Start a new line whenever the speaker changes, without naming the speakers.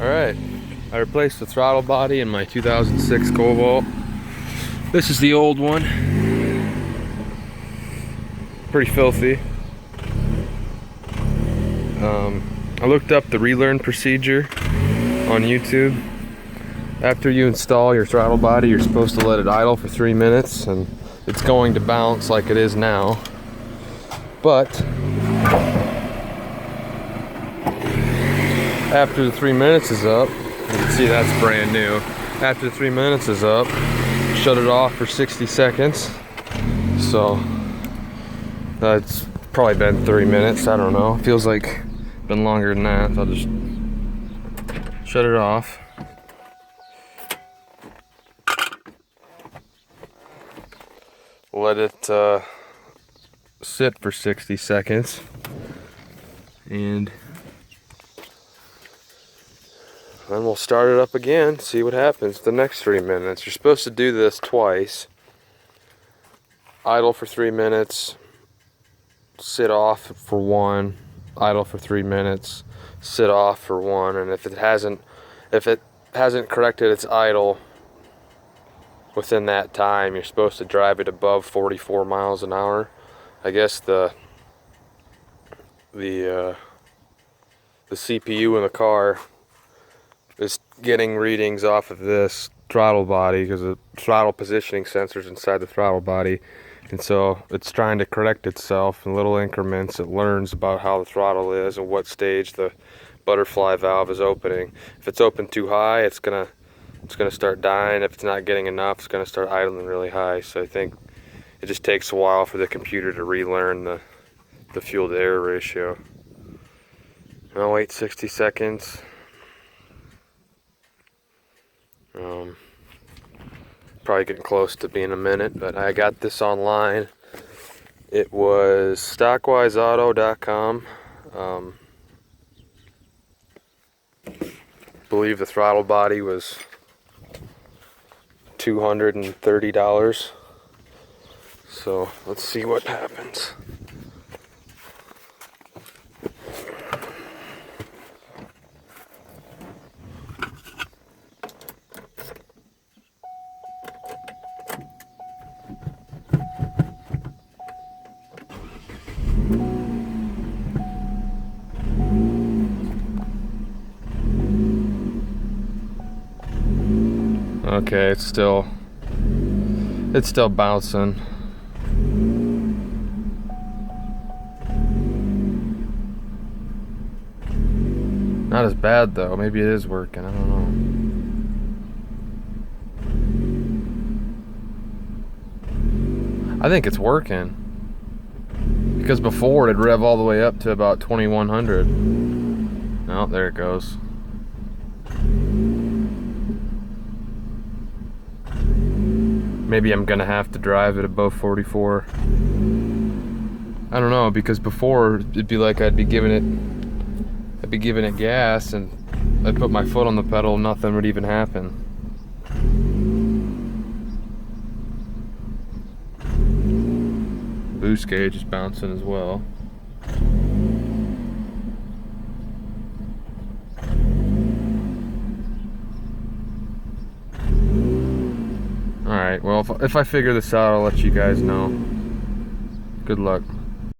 Alright, I replaced the throttle body in my 2006 Cobalt. This is the old one. Pretty filthy. I looked up the relearn procedure on YouTube. After you install your throttle body, you're supposed to let it idle for 3 minutes, and it's going to bounce like it is now. But after the 3 minutes is up, you can see that's brand new. After the 3 minutes is up, shut it off for 60 seconds. So that's probably been 3 minutes. I don't know. It feels like it's been longer than that. So I'll just shut it off. Let it sit for 60 seconds. And then we'll start it up again, see what happens the next 3 minutes. You're supposed to do this twice. Idle for 3 minutes, sit off for 1, idle for 3 minutes, sit off for 1, and if it hasn't corrected its idle within that time, you're supposed to drive it above 44 miles an hour. I guess the CPU in the car is getting readings off of this throttle body because the throttle positioning sensors inside the throttle body, and so it's trying to correct itself in little increments. It learns about how the throttle is and what stage the butterfly valve is opening. If it's open too high, it's gonna start dying. If it's not getting enough, it's gonna start idling really high. So I think it just takes a while for the computer to relearn the fuel to air ratio. I'll wait 60 seconds. Probably getting close to being a minute, but I got this online. It was stockwiseauto.com. Believe the throttle body was $230. So let's see what happens. Okay, it's still bouncing. Not as bad though. Maybe it is working. I don't know. I think it's working because before it'd rev all the way up to about 2100. Oh, there it goes. Maybe I'm gonna have to drive it above 44. I don't know, because before it'd be like I'd be giving it gas and I'd put my foot on the pedal, nothing would even happen. Boost gauge is bouncing as well. Alright, well, if I figure this out, I'll let you guys know. Good luck.